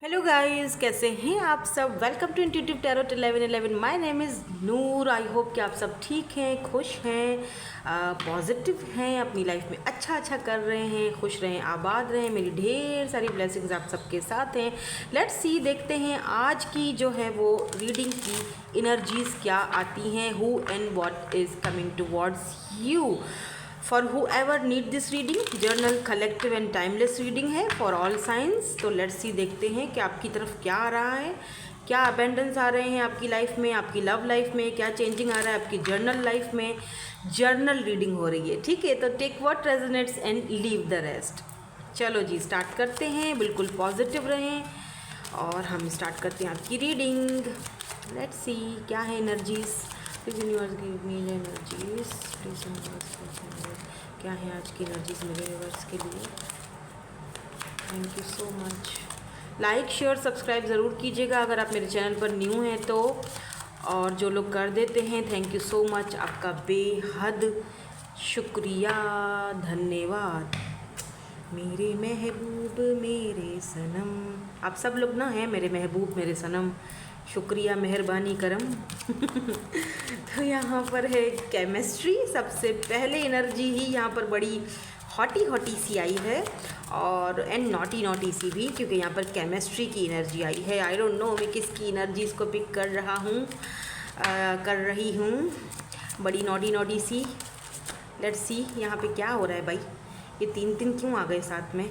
Hello guys, कैसे हैं आप सब। Welcome to intuitive tarot 1111। My name is Noor. I hope कि आप सब ठीक हैं, खुश हैं, पॉजिटिव हैं, अपनी लाइफ में अच्छा कर रहे हैं, खुश रहें, आबाद रहें। मेरी ढेर सारी ब्लेसिंग्स आप सबके साथ हैं। लेट्स सी, देखते हैं आज की जो है वो रीडिंग की इनर्जीज़ क्या आती हैं। Who and what is coming towards you for who ever need this reading. Journal collective and timeless reading है फॉर ऑल साइंस। तो लेट्स सी, देखते हैं कि आपकी तरफ क्या आ रहा है, क्या अबेंडेंस आ रहे हैं आपकी लाइफ में, आपकी लव लाइफ में क्या चेंजिंग आ रहा है, आपकी जर्नल लाइफ में। जर्नल रीडिंग हो रही है, ठीक है। तो take what resonates and leave the rest. चलो जी, स्टार्ट करते हैं। बिल्कुल पॉजिटिव रहें और हम स्टार्ट करते हैं आपकी रीडिंग। लेट्स सी क्या है energies. Please universe give me energies. Please universe क्या है आज की एनर्जीज मेरे यूनिवर्स के लिए। Thank you so much. Like share subscribe ज़रूर कीजिएगा अगर आप मेरे चैनल पर न्यू हैं तो, और जो लोग कर देते हैं थैंक यू सो मच, आपका बेहद शुक्रिया, धन्यवाद। मेरे महबूब मेरे सनम, आप सब लोग ना हैं मेरे महबूब मेरे सनम, शुक्रिया, मेहरबानी, करम। तो यहाँ पर है केमिस्ट्री। सबसे पहले एनर्जी ही यहाँ पर बड़ी हॉटी सी आई है, और एंड नॉटी सी भी, क्योंकि यहाँ पर केमिस्ट्री की एनर्जी आई है। आई डोंट नो मैं किसकी एनर्जीज को पिक कर रही हूँ। बड़ी नॉटी सी। लेट्स सी यहाँ पे क्या हो रहा है भाई। ये तीन क्यों आ गए साथ में।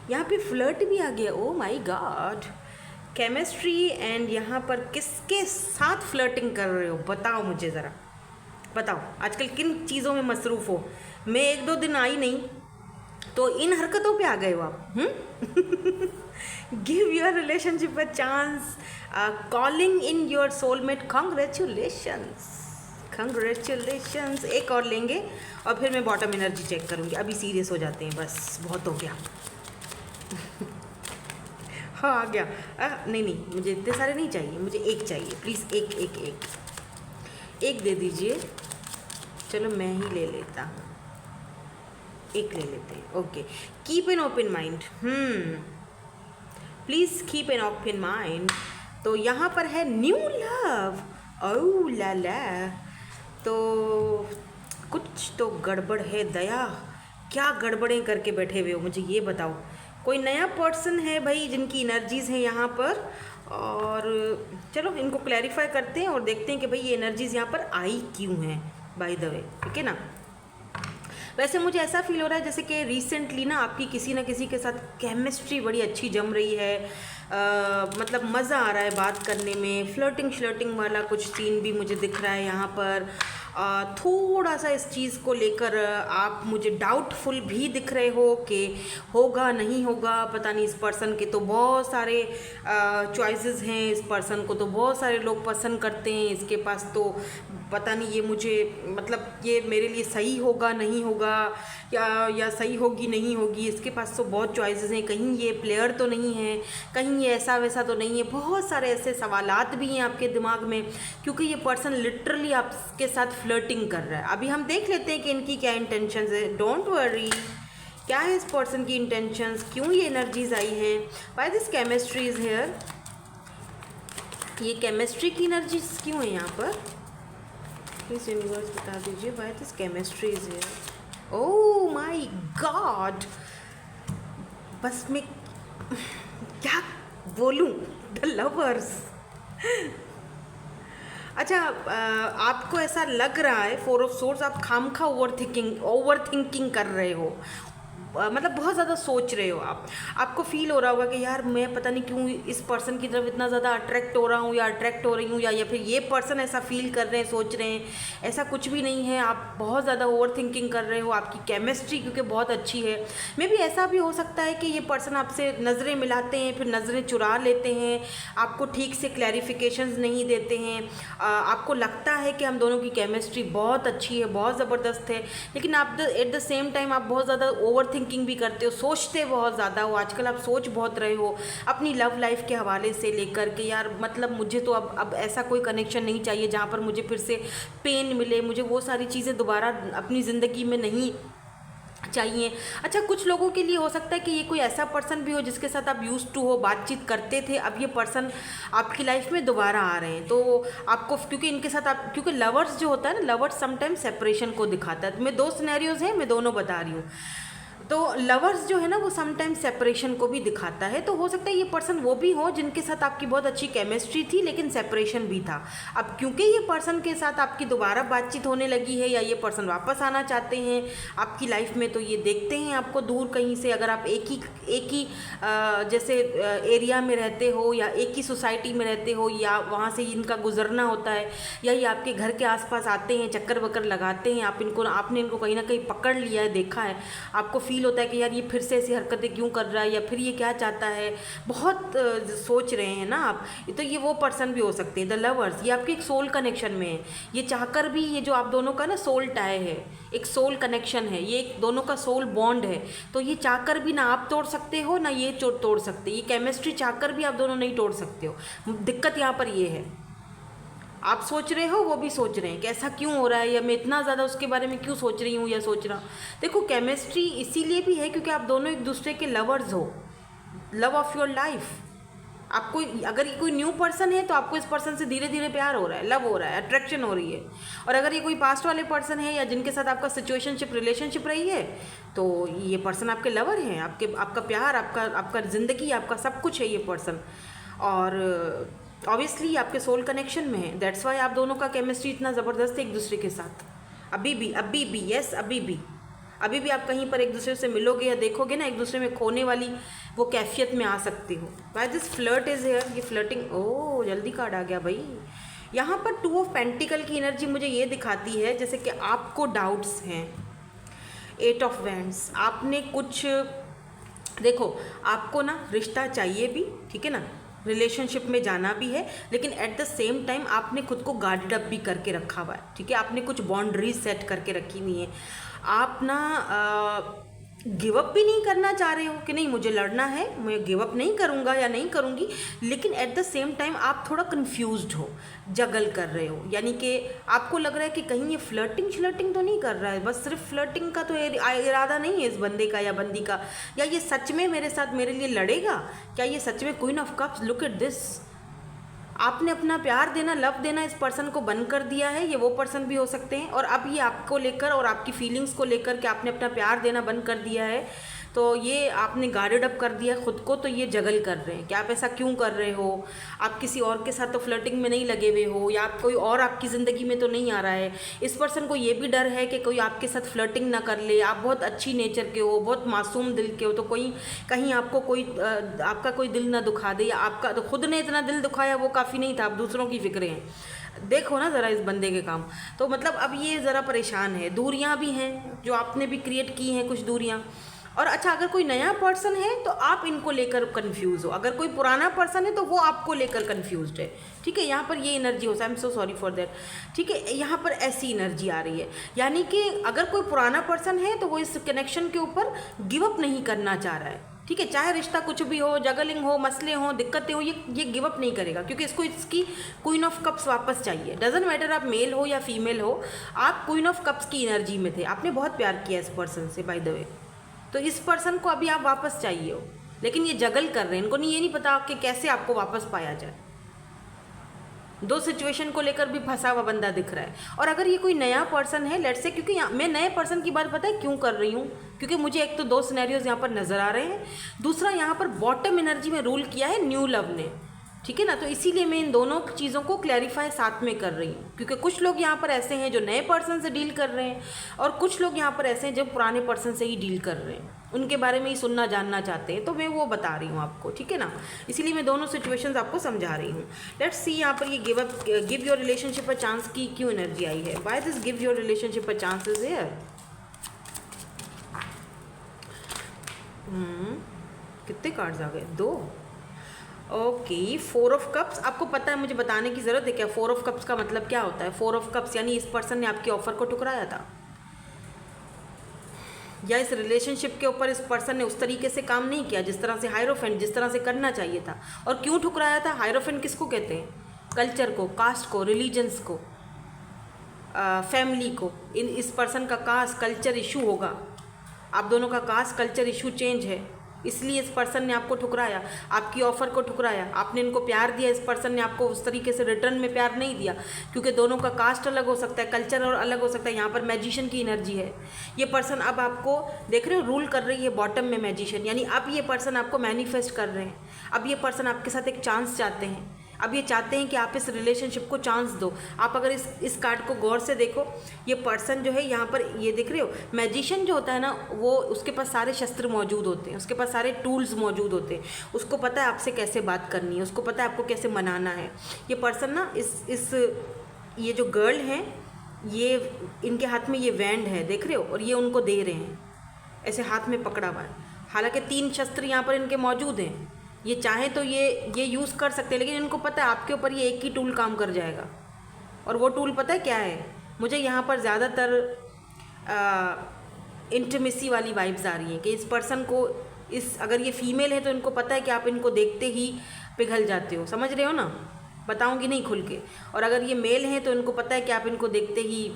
यहाँ पे फ्लर्ट भी आ गया। Oh my God. Chemistry and यहाँ पर किसके साथ फ्लर्टिंग कर रहे हो, बताओ मुझे ज़रा, बताओ आजकल किन चीज़ों में मसरूफ़ हो। मैं एक दो दिन आई नहीं तो इन हरकतों पे आ गए हो आप। Give your relationship a chance, calling in your soulmate. Congratulations. एक और लेंगे और फिर मैं बॉटम एनर्जी चेक करूँगी। अभी सीरियस हो जाते हैं, बस बहुत हो गया। हाँ आ गया। नहीं, मुझे इतने सारे नहीं चाहिए, मुझे एक चाहिए प्लीज़। एक दे दीजिए। चलो मैं ही ले लेता हूँ, एक ले लेते हैं। Okay, keep an open mind. Please keep an open mind. तो यहाँ पर है न्यू लव। ओ ला ला। तो कुछ तो गड़बड़ है दया। क्या गड़बड़ें करके बैठे हुए हो, मुझे ये बताओ। कोई नया पर्सन है भाई जिनकी एनर्जीज़ हैं यहाँ पर, और चलो इनको क्लैरिफाई करते हैं और देखते हैं कि भाई ये एनर्जीज़ यहाँ पर आई क्यों हैं, बाय द वे, ठीक है ना। वैसे मुझे ऐसा फील हो रहा है जैसे कि रिसेंटली ना आपकी किसी न किसी के साथ केमिस्ट्री बड़ी अच्छी जम रही है। मतलब मज़ा आ रहा है बात करने में। फ्लर्टिंग वाला कुछ सीन भी मुझे दिख रहा है यहाँ पर। थोड़ा सा इस चीज़ को लेकर आप मुझे डाउटफुल भी दिख रहे हो कि होगा नहीं होगा, पता नहीं। इस पर्सन के तो बहुत सारे चॉइसेस हैं, इस पर्सन को तो बहुत सारे लोग पसंद करते हैं, इसके पास तो पता नहीं ये मुझे, मतलब ये मेरे लिए सही होगा नहीं होगा, या सही होगी नहीं होगी। इसके पास तो बहुत चॉइसेस हैं, कहीं ये प्लेयर तो नहीं है, कहीं ये ऐसा वैसा तो नहीं है। बहुत सारे ऐसे सवालात भी हैं आपके दिमाग में, क्योंकि ये पर्सन लिटरली आपके साथ फ्लर्टिंग कर रहा है। अभी हम देख लेते हैं कि इनकी क्या इंटेंशंस है। डोंट वरी, क्या है इस पर्सन की इंटेंशंस, क्यों ये एनर्जीज आई हैं, why this chemistry is here. ये केमिस्ट्री की एनर्जीज क्यों है यहाँ पर, प्लीज यूनिवर्स बता दीजिए। Why this chemistry is here. Oh my God, बस मैं क्या बोलूँ। The lovers. अच्छा, आपको ऐसा लग रहा है फोर ऑफ सोर्स, आप खामखा ओवर थिंकिंग कर रहे हो। मतलब बहुत ज़्यादा सोच रहे हो आप। आपको फील हो रहा होगा कि यार मैं पता नहीं क्यों इस पर्सन की तरफ इतना ज़्यादा अट्रैक्ट हो रहा हूँ, या अट्रैक्ट हो रही हूँ, या फिर ये पर्सन ऐसा फील कर रहे हैं, सोच रहे हैं। ऐसा कुछ भी नहीं है, आप बहुत ज़्यादा ओवर थिंकिंग कर रहे हो। आपकी केमिस्ट्री क्योंकि बहुत अच्छी है। मे भी ऐसा भी हो सकता है कि ये पर्सन आपसे नज़रें मिलाते हैं, फिर नज़रें चुरा लेते हैं, आपको ठीक से क्लैरिफिकेशंस नहीं देते हैं। आपको लगता है कि हम दोनों की केमिस्ट्री बहुत अच्छी है, बहुत ज़बरदस्त है, लेकिन आप एट द सेम टाइम आप बहुत ज़्यादा ओवर थिंकिंग भी करते हो, सोचते बहुत ज़्यादा हो। आजकल आप सोच बहुत रहे हो अपनी लव लाइफ के हवाले से लेकर के। यार मतलब मुझे तो अब ऐसा कोई कनेक्शन नहीं चाहिए जहाँ पर मुझे फिर से पेन मिले, मुझे वो सारी चीज़ें दोबारा अपनी ज़िंदगी में नहीं चाहिए। अच्छा, कुछ लोगों के लिए हो सकता है कि ये कोई ऐसा पर्सन भी हो जिसके साथ आप यूज्ड टू हो, बातचीत करते थे, अब ये पर्सन आपकी लाइफ में दोबारा आ रहे हैं। तो आपको, क्योंकि इनके साथ आप, क्योंकि लवर्स जो होता है ना, लवर्स समटाइम्स सेपरेशन को दिखाता है। मैं 2 सिनेरियोज हैं, मैं दोनों बता रही हूँ। तो लवर्स जो है ना वो समटाइम्स सेपरेशन को भी दिखाता है। तो हो सकता है ये पर्सन वो भी हो जिनके साथ आपकी बहुत अच्छी केमिस्ट्री थी लेकिन सेपरेशन भी था। अब क्योंकि ये पर्सन के साथ आपकी दोबारा बातचीत होने लगी है या ये पर्सन वापस आना चाहते हैं आपकी लाइफ में, तो ये देखते हैं आपको दूर कहीं से। अगर आप एक ही जैसे एरिया में रहते हो या एक ही सोसाइटी में रहते हो या वहाँ से इनका गुजरना होता है या ये आपके घर के आसपास आते हैं, चक्कर वक्कर लगाते हैं, आपने इनको कहीं ना कहीं पकड़ लिया है, देखा है, आपको फील होता है कि यार ये फिर से ऐसी हरकतें क्यों कर रहा है या फिर ये क्या चाहता है, बहुत सोच रहे हैं ना आप। तो ये वो पर्सन भी हो सकते हैं, द लवर्स। ये आपके एक सोल कनेक्शन में है। ये चाहकर भी, ये जो आप दोनों का ना सोल टाई है, एक सोल कनेक्शन है, ये एक दोनों का सोल बॉन्ड है। तो ये चाहकर भी ना आप तोड़ सकते हो ना ये तोड़ सकते। ये केमिस्ट्री चाहकर भी आप दोनों नहीं तोड़ सकते हो। दिक्कत यहाँ पर ये है, आप सोच रहे हो, वो भी सोच रहे हैं कि ऐसा क्यों हो रहा है या मैं इतना ज़्यादा उसके बारे में क्यों सोच रही हूँ या सोच रहा हूँ। देखो, केमिस्ट्री इसीलिए भी है क्योंकि आप दोनों एक दूसरे के लवर्स हो, लव ऑफ योर लाइफ। आपको अगर ये कोई न्यू पर्सन है तो आपको इस पर्सन से धीरे धीरे प्यार हो रहा है, लव हो रहा है, अट्रैक्शन हो रही है। और अगर ये कोई पास्ट वाले पर्सन है या जिनके साथ आपका सिचुएशनशिप रिलेशनशिप रही है तो ये पर्सन आपके लवर हैं, आपका प्यार, आपका ज़िंदगी, आपका सब कुछ है ये पर्सन। और ऑब्वियसली आपके सोल कनेक्शन में है, दैट्स वाई आप दोनों का केमिस्ट्री इतना ज़बरदस्त है एक दूसरे के साथ। अभी भी यस, अभी भी आप कहीं पर एक दूसरे से मिलोगे या देखोगे ना, एक दूसरे में खोने वाली वो कैफियत में आ सकती हो। Why this flirt is here, ये फ्लर्टिंग, ओह जल्दी कार्ड आ गया भाई। यहाँ पर 2 ऑफ पेंटिकल की एनर्जी मुझे ये दिखाती है जैसे कि आपको डाउट्स हैं। 8 ऑफ वैंड्स, आपने कुछ, देखो आपको ना रिश्ता चाहिए भी, ठीक है ना, रिलेशनशिप में जाना भी है, लेकिन एट द सेम टाइम आपने खुद को गार्डेड अप भी करके रखा हुआ है, ठीक है। आपने कुछ बाउंड्रीज सेट करके रखी हुई है। आप ना गिव अप भी नहीं करना चाह रहे हो कि नहीं मुझे लड़ना है, मैं गिव अप नहीं करूँगा या नहीं करूँगी, लेकिन एट द सेम टाइम आप थोड़ा कंफ्यूज्ड हो, जगल कर रहे हो। यानी कि आपको लग रहा है कि कहीं ये फ्लर्टिंग तो नहीं कर रहा है, बस सिर्फ फ्लर्टिंग का तो इरादा नहीं है इस बंदे का या बंदी का, या ये सच में मेरे साथ मेरे लिए लड़ेगा, क्या ये सच में queen of cups, look at this. आपने अपना प्यार देना, लव देना इस पर्सन को बंद कर दिया है। ये वो पर्सन भी हो सकते हैं, और अब ये आपको लेकर और आपकी फीलिंग्स को लेकर कि आपने अपना प्यार देना बंद कर दिया है, तो ये आपने गार्डेड अप कर दिया खुद को, तो ये जगल कर रहे हैं कि आप ऐसा क्यों कर रहे हो। आप किसी और के साथ तो फ्लर्टिंग में नहीं लगे हुए हो, या आप कोई और आपकी ज़िंदगी में तो नहीं आ रहा है। इस पर्सन को ये भी डर है कि कोई आपके साथ फ्लर्टिंग ना कर ले। आप बहुत अच्छी नेचर के हो, बहुत मासूम दिल के हो, तो कोई कहीं आपको आपका कोई दिल ना दुखा दे, या आपका तो खुद ने इतना दिल दुखाया वो काफ़ी नहीं था, आप दूसरों की फिक्रें हैं। देखो ना ज़रा इस बंदे के काम। तो मतलब अब ये ज़रा परेशान है। दूरियां भी हैं जो आपने भी क्रिएट की हैं, कुछ दूरियां। और अच्छा, अगर कोई नया पर्सन है तो आप इनको लेकर कंफ्यूज हो, अगर कोई पुराना पर्सन है तो वो आपको लेकर कंफ्यूज्ड है, ठीक है। यहाँ पर ये एनर्जी हो, I am so sorry for that, ठीक है। यहाँ पर ऐसी एनर्जी आ रही है, यानी कि अगर कोई पुराना पर्सन है तो वो इस कनेक्शन के ऊपर गिव अप नहीं करना चाह रहा है, ठीक है। चाहे रिश्ता कुछ भी हो, जगलिंग हो, मसले हो, दिक्कतें हो, ये गिव अप नहीं करेगा, क्योंकि इसको इसकी क्वीन ऑफ कप्स वापस चाहिए। डजंट मैटर आप मेल हो या फीमेल हो, आप क्वीन ऑफ कप्स की एनर्जी में थे, आपने बहुत प्यार किया इस पर्सन से बाय द वे, तो इस पर्सन को अभी आप वापस चाहिए हो, लेकिन ये जगल कर रहे हैं। इनको ये नहीं पता कि कैसे आपको वापस पाया जाए। 2 सिचुएशन को लेकर भी फंसा हुआ बंदा दिख रहा है। और अगर ये कोई नया पर्सन है, लेट्स से, क्योंकि मैं नए पर्सन की बात पता है क्यों कर रही हूँ, क्योंकि मुझे एक तो 2 सिनेरियोज यहाँ पर नज़र आ रहे हैं, दूसरा यहाँ पर बॉटम एनर्जी में रूल किया है न्यू लव ने, ठीक है ना। तो इसीलिए मैं इन दोनों चीज़ों को क्लैरिफाई साथ में कर रही हूँ, क्योंकि कुछ लोग यहाँ पर ऐसे हैं जो नए पर्सन से डील कर रहे हैं, और कुछ लोग यहाँ पर ऐसे हैं जो पुराने पर्सन से ही डील कर रहे हैं, उनके बारे में ही सुनना जानना चाहते हैं। तो मैं वो बता रही हूँ आपको, ठीक है ना। इसीलिए मैं दोनों सिचुएशंस आपको समझा रही हूँ। लेट्स सी यहाँ पर ये give your relationship a chance की क्यों एनर्जी आई है। Why this give your relationship a chance is here. कितने कार्ड्स आ गए, 2। Okay, 4 of cups. आपको पता है, मुझे बताने की ज़रूरत है क्या 4 ऑफ कप्स का मतलब क्या होता है। 4 ऑफ कप्स यानी इस पर्सन ने आपके ऑफर को ठुकराया था, या इस रिलेशनशिप के ऊपर इस पर्सन ने उस तरीके से काम नहीं किया जिस तरह से हायरोफेंट जिस तरह से करना चाहिए था। और क्यों ठुकराया था। हायरोफेंट किसको कहते हैं, कल्चर को, कास्ट को, रिलीजन्स को, फैमिली को। इस पर्सन का कास्ट कल्चर इशू होगा। आप दोनों का कास्ट कल्चर इशू चेंज है, इसलिए इस पर्सन ने आपको ठुकराया, आपकी ऑफ़र को ठुकराया। आपने इनको प्यार दिया, इस पर्सन ने आपको उस तरीके से रिटर्न में प्यार नहीं दिया, क्योंकि दोनों का कास्ट अलग हो सकता है, कल्चर और अलग हो सकता है। यहाँ पर मैजिशियन की एनर्जी है। ये पर्सन अब आपको देख रहे हो रूल कर रही है बॉटम में मैजिशियन, यानी अब ये पर्सन आपको मैनिफेस्ट कर रहे हैं। अब ये पर्सन आपके साथ एक चांस चाहते हैं। अब ये चाहते हैं कि आप इस रिलेशनशिप को चांस दो। आप अगर इस कार्ड को गौर से देखो, ये पर्सन जो है यहाँ पर ये देख रहे हो, मैजिशियन जो होता है ना, वो उसके पास सारे शस्त्र मौजूद होते हैं, उसके पास सारे टूल्स मौजूद होते हैं। उसको पता है आपसे कैसे बात करनी है, उसको पता है आपको कैसे मनाना है। ये पर्सन ना ये जो गर्ल हैं, ये इनके हाथ में ये वैंड है, देख रहे हो, और ये उनको दे रहे हैं, ऐसे हाथ में पकड़ा हुआ है। हालांकि 3 शस्त्र यहाँ पर इनके मौजूद हैं। ये चाहे तो ये यूज़ कर सकते हैं, लेकिन इनको पता है आपके ऊपर ये एक ही टूल काम कर जाएगा। और वो टूल पता है क्या है? मुझे यहाँ पर ज़्यादातर इंटीमेसी वाली वाइब्स आ रही हैं कि इस पर्सन को अगर ये फीमेल है तो इनको पता है कि आप इनको देखते ही पिघल जाते हो, समझ रहे हो ना, बताऊँगी नहीं खुल के। और अगर ये मेल है तो इनको पता है कि आप इनको देखते ही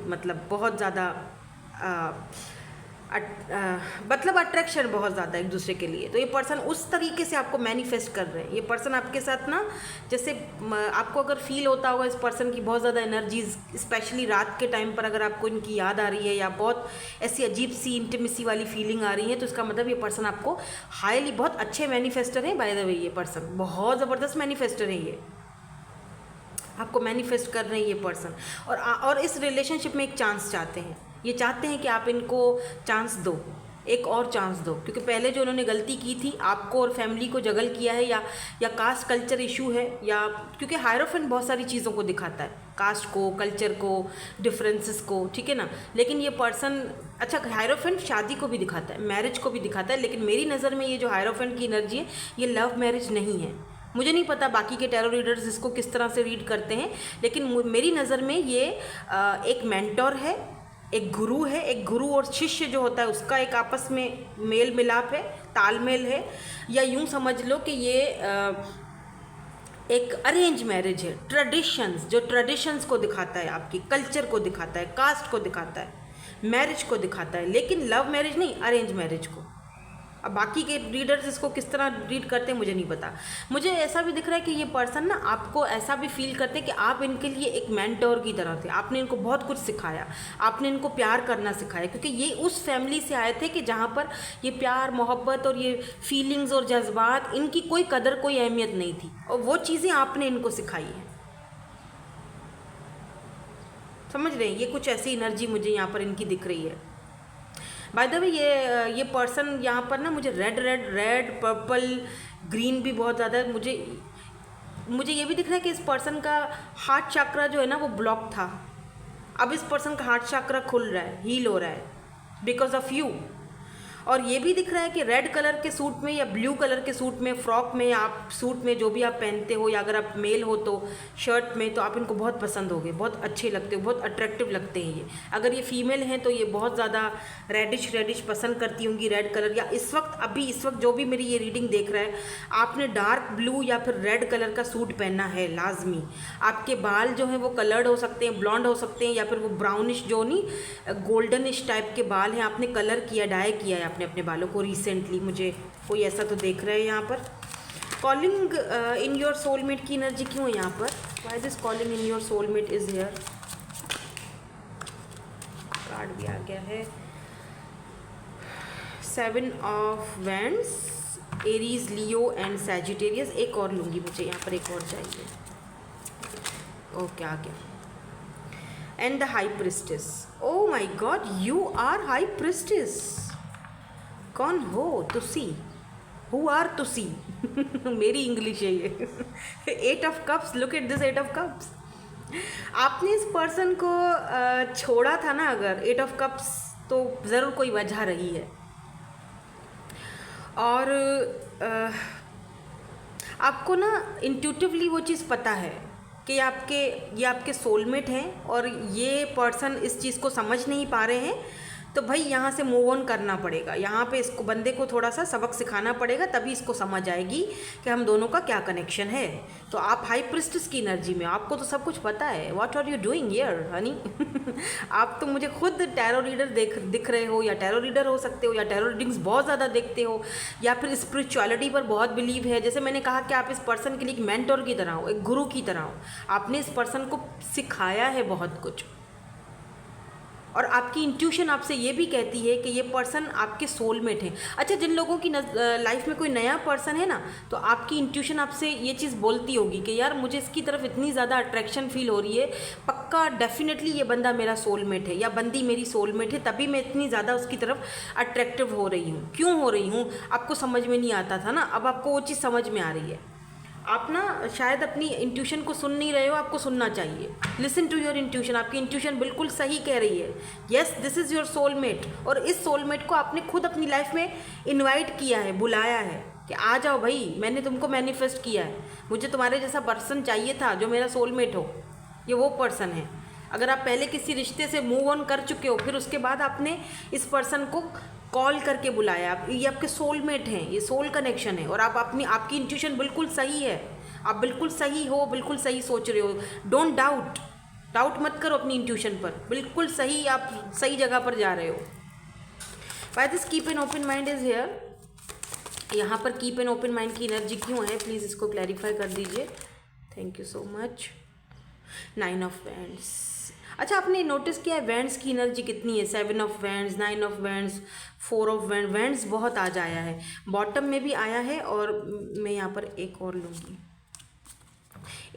मतलब बहुत ज़्यादा मतलब अट्रैक्शन बहुत ज़्यादा एक दूसरे के लिए। तो ये पर्सन उस तरीके से आपको मैनिफेस्ट कर रहे हैं। ये पर्सन आपके साथ ना, जैसे आपको अगर फील होता होगा इस पर्सन की बहुत ज़्यादा एनर्जीज, स्पेशली रात के टाइम पर अगर आपको इनकी याद आ रही है या बहुत ऐसी अजीब सी इंटीमेसी वाली फीलिंग आ रही है, तो इसका मतलब ये पर्सन आपको हाईली बहुत अच्छे मैनिफेस्टर हैं। बाय द वे ये पर्सन बहुत ज़बरदस्त मैनिफेस्टर है। ये आपको मैनिफेस्ट कर रहे हैं ये पर्सन, और इस रिलेशनशिप में एक चांस चाहते हैं। ये चाहते हैं कि आप इनको चांस दो, एक और चांस दो, क्योंकि पहले जो उन्होंने गलती की थी, आपको और फैमिली को जगल किया है, या कास्ट कल्चर इशू है, या क्योंकि हायरोफेंट बहुत सारी चीज़ों को दिखाता है, कास्ट को, कल्चर को, डिफरेंसेस को, ठीक है ना। लेकिन ये पर्सन, अच्छा हायरोफेंट शादी को भी दिखाता है, मैरिज को भी दिखाता है, लेकिन मेरी नज़र में ये जो हायरोफेंट की एनर्जी है, ये लव मैरिज नहीं है। मुझे नहीं पता बाकी के टैरो रीडर्स इसको किस तरह से रीड करते हैं, लेकिन मेरी नज़र में ये एक मेंटोर है, एक गुरु है। एक गुरु और शिष्य जो होता है उसका एक आपस में मेल मिलाप है, तालमेल है, या यूं समझ लो कि ये एक अरेंज मैरिज है। ट्रेडिशंस, जो ट्रेडिशंस को दिखाता है, आपकी कल्चर को दिखाता है, कास्ट को दिखाता है, मैरिज को दिखाता है, लेकिन लव मैरिज नहीं, अरेंज मैरिज को। अब बाकी के रीडर्स इसको किस तरह रीड करते हैं मुझे नहीं पता। मुझे ऐसा भी दिख रहा है कि ये पर्सन ना आपको ऐसा भी फील करते हैं कि आप इनके लिए एक मेंटोर की तरह थे। आपने इनको बहुत कुछ सिखाया, आपने इनको प्यार करना सिखाया, क्योंकि ये उस फैमिली से आए थे कि जहाँ पर ये प्यार, मोहब्बत और ये फीलिंग्स और जज्बात, इनकी कोई कदर, कोई अहमियत नहीं थी, और वो चीज़ें आपने इनको सिखाई हैं। समझ रहे हैं? ये कुछ ऐसी एनर्जी मुझे यहाँ पर इनकी दिख रही है। बाय द वे ये पर्सन यहाँ पर ना मुझे रेड पर्पल ग्रीन भी बहुत ज़्यादा है। मुझे ये भी दिख रहा है कि इस पर्सन का हार्ट चक्रा जो है ना वो ब्लॉक था। अब इस पर्सन का हार्ट चक्रा खुल रहा है, हील हो रहा है बिकॉज ऑफ यू। और ये भी दिख रहा है कि रेड कलर के सूट में या ब्लू कलर के सूट में, फ्रॉक में, आप सूट में जो भी आप पहनते हो, या अगर आप मेल हो तो शर्ट में, तो आप इनको बहुत पसंद होगे, बहुत अच्छे लगते हो, बहुत अट्रैक्टिव लगते हैं ये। अगर ये फीमेल हैं तो ये बहुत ज़्यादा रेडिश पसंद करती होंगी, रेड कलर। या इस वक्त जो भी मेरी ये रीडिंग देख रहा है, आपने डार्क ब्लू या फिर रेड कलर का सूट पहनना है लाजमी। आपके बाल जो हैं वो कलर्ड हो सकते हैं, ब्लॉन्ड हो सकते हैं, या फिर वो ब्राउनिश जो नहीं गोल्डनिश टाइप के बाल हैं, आपने कलर किया, डाई किया है आपने अपने बालों को रिसेंटली। मुझे कोई ऐसा तो देख रहा है यहाँ पर। कॉलिंग इन योर सोलमेट की एनर्जी क्यों है यहाँ पर? Why this calling in your soulmate is here? Card भी आ गया है, 7 of wands, Aries, Leo and Sagittarius. एक और लूँगी, मुझे यहाँ पर एक और चाहिए। ओके, आ गया। And the high priestess. Oh my god, you are high priestess. कौन हो तुसी? हु आर तुसी? मेरी इंग्लिश है ये। 8 of cups, look at this 8 of cups. आपने इस पर्सन को छोड़ा था ना अगर 8 ऑफ कप्स, तो ज़रूर कोई वजह रही है। और आपको ना इंट्यूटिवली वो चीज़ पता है कि ये आपके सोलमेट हैं, और ये पर्सन इस चीज़ को समझ नहीं पा रहे हैं, तो भाई यहाँ से मूव ऑन करना पड़ेगा, यहाँ पे इसको बंदे को थोड़ा सा सबक सिखाना पड़ेगा, तभी इसको समझ आएगी कि हम दोनों का क्या कनेक्शन है। तो आप हाई प्रिस्टेस की एनर्जी में, आपको तो सब कुछ पता है। What are you doing here honey? आप तो मुझे खुद टैरो रीडर दिख रहे हो, या टैरो रीडर हो सकते हो, या टैरो रीडिंग्स बहुत ज़्यादा देखते हो, या फिर स्पिरिचुअलिटी पर बहुत बिलीव है। जैसे मैंने कहा कि आप इस पर्सन के लिए एक मेंटोर की तरह हो, एक गुरु की तरह हो, आपने इस पर्सन को सिखाया है बहुत कुछ, और आपकी इंट्यूशन आपसे ये भी कहती है कि ये पर्सन आपके सोलमेट है। अच्छा, जिन लोगों की लाइफ में कोई नया पर्सन है ना, तो आपकी इंट्यूशन आपसे ये चीज़ बोलती होगी कि यार मुझे इसकी तरफ इतनी ज़्यादा अट्रैक्शन फील हो रही है, पक्का डेफिनेटली ये बंदा मेरा सोलमेट है या बंदी मेरी सोलमेट है, तभी मैं इतनी ज़्यादा उसकी तरफ अट्रैक्टिव हो रही हूँ। क्यों हो रही हूँ आपको समझ में नहीं आता था ना, अब आपको वो चीज़ समझ में आ रही है। आप ना शायद अपनी इंट्यूशन को सुन नहीं रहे हो, आपको सुनना चाहिए। लिसन टू योर इंट्यूशन, आपकी इंट्यूशन बिल्कुल सही कह रही है। Yes, this is your soulmate, और इस सोलमेट को आपने खुद अपनी लाइफ में इनवाइट किया है, बुलाया है कि आ जाओ भाई, मैंने तुमको मैनिफेस्ट किया है, मुझे तुम्हारे जैसा पर्सन चाहिए था जो मेरा सोलमेट हो। ये वो पर्सन है। अगर आप पहले किसी रिश्ते से मूव ऑन कर चुके हो, फिर उसके बाद आपने इस पर्सन को कॉल करके बुलाया, आप ये आपके सोलमेट हैं, ये सोल कनेक्शन है, और आप आपकी इंट्यूशन बिल्कुल सही है, आप बिल्कुल सही हो, बिल्कुल सही सोच रहे हो। डोंट डाउट मत करो अपनी इंट्यूशन पर, बिल्कुल सही, आप सही जगह पर जा रहे हो। Why this keep an open mind is here? यहाँ पर कीप एन ओपन माइंड की एनर्जी क्यों है, प्लीज़ इसको क्लैरिफाई कर दीजिए। Thank you so much. 9 of wands. अच्छा, आपने नोटिस किया है वैंड्स की एनर्जी कितनी है? 7 of wands, 9 of wands, 4 of wands बहुत आज आया है, बॉटम में भी आया है, और मैं यहाँ पर एक और लूँगी,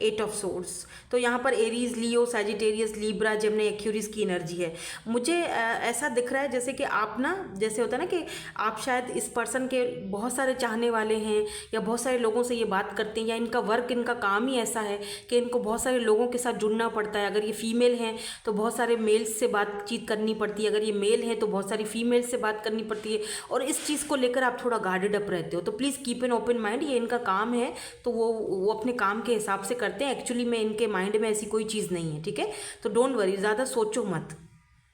8 ऑफ सोर्ड्स। तो यहाँ पर एरीज, लियो, सैजिटेरियस, लीब्रा, जेमिनी, एक्यूरिस की एनर्जी है। मुझे ऐसा दिख रहा है जैसे कि आप ना, जैसे होता है ना कि आप शायद इस पर्सन के बहुत सारे चाहने वाले हैं, या बहुत सारे लोगों से ये बात करते हैं, या इनका वर्क, इनका काम ही ऐसा है कि इनको बहुत सारे लोगों के साथ जुड़ना पड़ता है। अगर ये फीमेल हैं तो बहुत सारे मेल्स से बातचीत करनी पड़ती है, अगर ये मेल हैं तो बहुत सारी फीमेल्स से बात करनी पड़ती है, और इस चीज़ को लेकर आप थोड़ा गार्डेड अप रहते हो। तो please keep an open mind, ये इनका काम है, तो वो अपने काम के हिसाब से करते हैं। एक्चुअली में इनके माइंड में ऐसी कोई चीज़ नहीं है, ठीक है? तो डोंट वरी, ज़्यादा सोचो मत,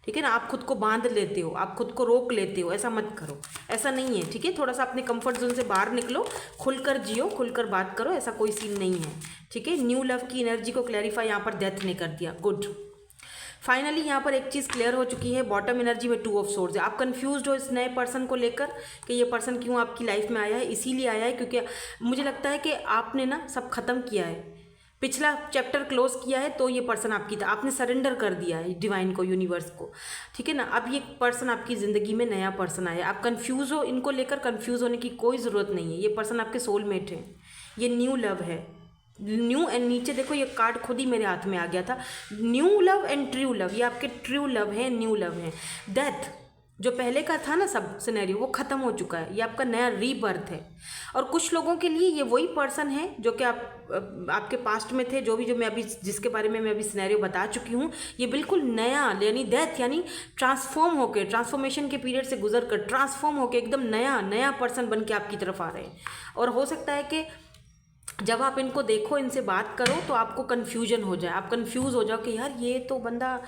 ठीक है ना? आप खुद को बांध लेते हो, आप खुद को रोक लेते हो, ऐसा मत करो, ऐसा नहीं है, ठीक है? थोड़ा सा अपने कंफर्ट जोन से बाहर निकलो, खुलकर जियो, खुलकर बात करो, ऐसा कोई सीन नहीं है, ठीक है? न्यू लव की एनर्जी को क्लैरिफाई यहाँ पर डेथ ने कर दिया, गुड। फाइनली यहाँ पर एक चीज़ क्लियर हो चुकी है, बॉटम एनर्जी में 2 ऑफ सोर्ड्स है। आप कंफ्यूज्ड हो इस नए पर्सन को लेकर कि ये पर्सन क्यों आपकी लाइफ में आया है। इसीलिए आया है क्योंकि मुझे लगता है कि आपने ना सब खत्म किया है, पिछला चैप्टर क्लोज किया है, तो ये पर्सन आपकी था, आपने सरेंडर कर दिया है डिवाइन को, यूनिवर्स को, ठीक है ना? अब ये पर्सन आपकी ज़िंदगी में नया पर्सन आया, आप कंफ्यूज हो, इनको लेकर कंफ्यूज होने की कोई ज़रूरत नहीं है। ये पर्सन आपके सोलमेट है, ये न्यू लव है, न्यू एंड नीचे देखो ये कार्ड खुद ही मेरे हाथ में आ गया था, new love and true love, ये आपके ट्रू लव है, न्यू लव है। डेथ जो पहले का था ना सब सिनेरियो, वो ख़त्म हो चुका है, ये आपका नया रीबर्थ है। और कुछ लोगों के लिए ये वही पर्सन है जो कि आपके पास्ट में थे, जो मैं अभी जिसके बारे में मैं अभी सिनेरियो बता चुकी हूँ, ये बिल्कुल नया, यानी डेथ यानी ट्रांसफॉर्म होकर, ट्रांसफॉर्मेशन के पीरियड से गुजर कर ट्रांसफॉर्म होकर एकदम नया पर्सन बन के आपकी तरफ आ रहे हैं। और हो सकता है कि जब आप इनको देखो, इनसे बात करो, तो आपको कन्फ्यूजन हो जाए, आप कन्फ्यूज़ हो जाओ कि यार ये तो बंदा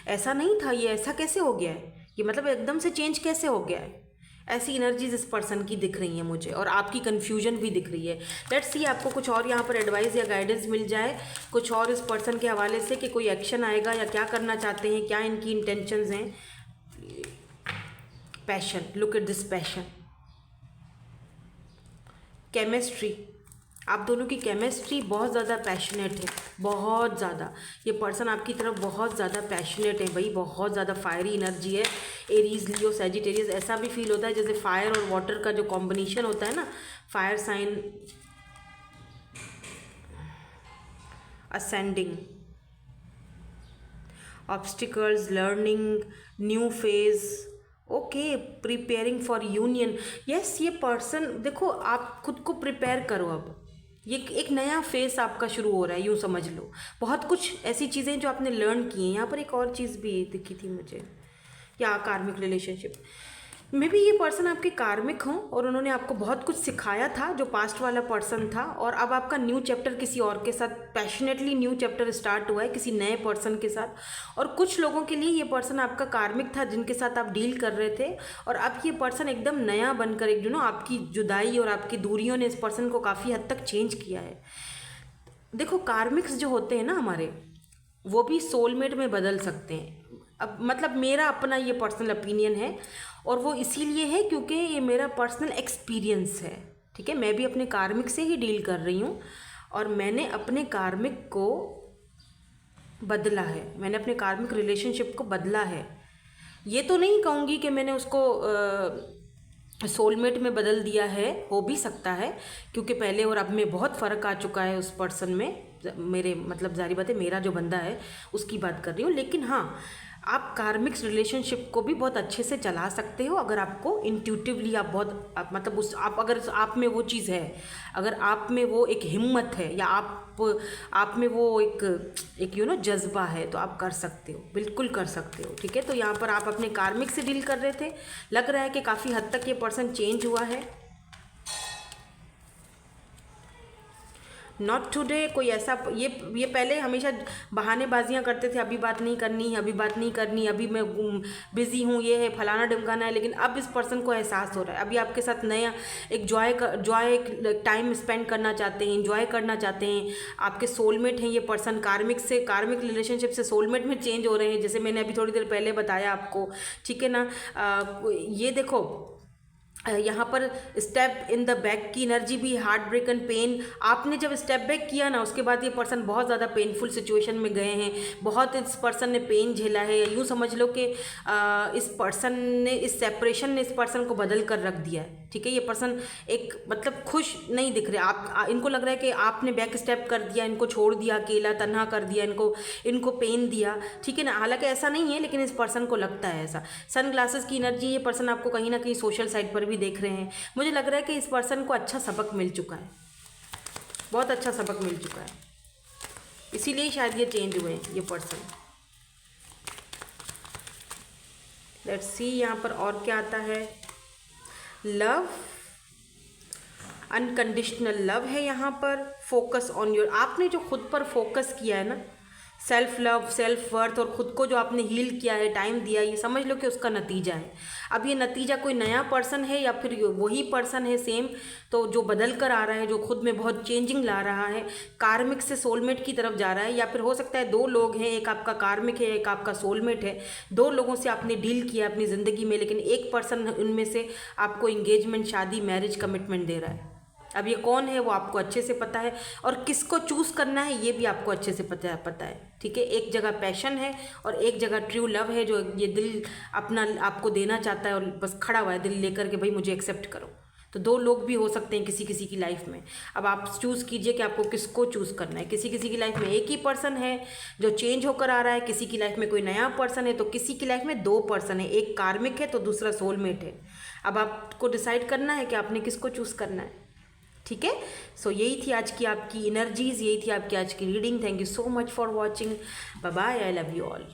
ऐसा नहीं था, ये ऐसा कैसे हो गया है, ये मतलब एकदम से चेंज कैसे हो गया है। ऐसी एनर्जीज इस पर्सन की दिख रही हैं मुझे, और आपकी कन्फ्यूजन भी दिख रही है। लेट्स सी आपको कुछ और यहाँ पर एडवाइस या गाइडेंस मिल जाए कुछ और इस पर्सन के हवाले से, कि कोई एक्शन आएगा या क्या करना चाहते हैं, क्या इनकी इंटेंशंस हैं। Passion, look at this passion, chemistry, आप दोनों की केमिस्ट्री बहुत ज़्यादा पैशनेट है, बहुत ज़्यादा। ये पर्सन आपकी तरफ बहुत ज़्यादा पैशनेट है भाई, बहुत ज़्यादा फायरी एनर्जी है। एरीज, लियो, सैजिटेरियस, ऐसा भी फील होता है जैसे फायर और वाटर का जो कॉम्बिनेशन होता है ना, fire sign ascending, obstacles, learning, new phase, okay, preparing for union. Yes, ये पर्सन देखो, आप खुद को प्रिपेयर करो, अब ये एक नया फेस आपका शुरू हो रहा है, यूँ समझ लो। बहुत कुछ ऐसी चीज़ें जो आपने लर्न की हैं। यहाँ पर एक और चीज़ भी दिखी थी मुझे, या कार्मिक रिलेशनशिप, मे बी ये पर्सन आपके कार्मिक हों और उन्होंने आपको बहुत कुछ सिखाया था, जो पास्ट वाला पर्सन था, और अब आपका न्यू चैप्टर किसी और के साथ, पैशनेटली न्यू चैप्टर स्टार्ट हुआ है किसी नए पर्सन के साथ। और कुछ लोगों के लिए ये पर्सन आपका कार्मिक था जिनके साथ आप डील कर रहे थे, और अब ये पर्सन एकदम नया बनकर एक आपकी जुदाई और आपकी दूरियों ने इस पर्सन को काफ़ी हद तक चेंज किया है। देखो, कार्मिक्स जो होते हैं ना हमारे, वो भी सोलमेट में बदल सकते हैं। अब मतलब मेरा अपना ये पर्सनल ओपिनियन है, और वो इसीलिए है क्योंकि ये मेरा पर्सनल एक्सपीरियंस है। ठीक है, मैं भी अपने कार्मिक से ही डील कर रही हूँ, और मैंने अपने कार्मिक को बदला है, मैंने अपने कार्मिक रिलेशनशिप को बदला है। ये तो नहीं कहूँगी कि मैंने उसको सोलमेट में बदल दिया है, हो भी सकता है क्योंकि पहले और अब में बहुत फ़र्क आ चुका है उस पर्सन में। मेरे मतलब जारी बात है, मेरा जो बंदा है उसकी बात कर रही हूँ। लेकिन हाँ, आप कार्मिक्स रिलेशनशिप को भी बहुत अच्छे से चला सकते हो अगर आपको इंट्यूटिवली आप मतलब अगर आप में वो चीज़ है, अगर आप में वो एक हिम्मत है, या आप में वो एक जज्बा है, तो आप कर सकते हो, बिल्कुल कर सकते हो। ठीक है, तो यहाँ पर आप अपने कार्मिक से डील कर रहे थे, लग रहा है कि काफ़ी हद तक ये पर्सन चेंज हुआ है। Not today. कोई ऐसा ये पहले हमेशा बहानेबाजियाँ करते थे, अभी बात नहीं करनी, अभी बात नहीं करनी, अभी मैं बिज़ी हूँ, ये है फलाना ढमकाना है। लेकिन अब इस पर्सन को एहसास हो रहा है, अभी आपके साथ नया एक जॉय टाइम स्पेंड करना चाहते हैं, इंजॉय करना चाहते हैं। आपके सोलमेट हैं ये पर्सन, कार्मिक रिलेशनशिप से सोलमेट में चेंज हो रहे हैं, जैसे मैंने अभी थोड़ी देर पहले बताया आपको। ठीक है ना। ये देखो, यहाँ पर स्टेप इन द बैक की एनर्जी भी, हार्ट ब्रेक एंड पेन। आपने जब स्टेप बैक किया ना, उसके बाद ये पर्सन बहुत ज़्यादा पेनफुल सिचुएशन में गए हैं, बहुत इस पर्सन ने पेन झेला है। यूँ समझ लो कि इस पर्सन ने, इस सेपरेशन ने इस पर्सन को बदल कर रख दिया है। ठीक है, ये पर्सन एक मतलब खुश नहीं दिख रहे। इनको लग रहा है कि आपने बैक स्टेप कर दिया, इनको छोड़ दिया, अकेला तन्हा कर दिया, इनको पेन दिया। ठीक है ना, हालांकि ऐसा नहीं है, लेकिन इस पर्सन को लगता है ऐसा। सन ग्लासेस की एनर्जी, ये पर्सन आपको कहीं ना कहीं सोशल साइड पर भी देख रहे हैं। मुझे लग रहा है कि इस पर्सन को अच्छा सबक मिल चुका है, बहुत अच्छा सबक मिल चुका है, इसीलिए शायद ये चेंज हुए हैं ये पर्सन। लेट्स सी यहाँ पर और क्या आता है। लव, अनकंडीशनल लव है यहाँ पर। फोकस ऑन योर, आपने जो खुद पर फोकस किया है ना, सेल्फ लव, सेल्फ वर्थ, और ख़ुद को जो आपने हील किया है, टाइम दिया, ये समझ लो कि उसका नतीजा है। अब ये नतीजा कोई नया पर्सन है या फिर वही पर्सन है सेम, तो जो बदल कर आ रहा है, जो खुद में बहुत चेंजिंग ला रहा है, कार्मिक से सोलमेट की तरफ जा रहा है। या फिर हो सकता है दो लोग हैं, एक आपका कार्मिक है, एक आपका सोलमेट है। दो लोगों से आपने डील किया अपनी ज़िंदगी में, लेकिन एक पर्सन उनमें से आपको इंगेजमेंट, शादी, मैरिज कमिटमेंट दे रहा है। अब ये कौन है वो आपको अच्छे से पता है, और किसको चूज़ करना है ये भी आपको अच्छे से पता है। ठीक है, एक जगह पैशन है और एक जगह ट्रू लव है, जो ये दिल अपना आपको देना चाहता है और बस खड़ा हुआ है दिल लेकर के, भाई मुझे एक्सेप्ट करो। तो दो लोग भी हो सकते हैं किसी किसी की लाइफ में। अब आप चूज़ कीजिए कि आपको किसको चूज़ करना है। किसी किसी की लाइफ में एक ही पर्सन है जो चेंज होकर आ रहा है, किसी की लाइफ में कोई नया पर्सन है, तो किसी की लाइफ में दो पर्सन है, एक कार्मिक है तो दूसरा सोलमेट है। अब आपको डिसाइड करना है कि आपने किसको चूज़ करना है। ठीक है, सो यही थी आज की आपकी एनर्जीज़, यही थी आपकी आज की reading. Thank you so much for watching. Bye bye, I love you all.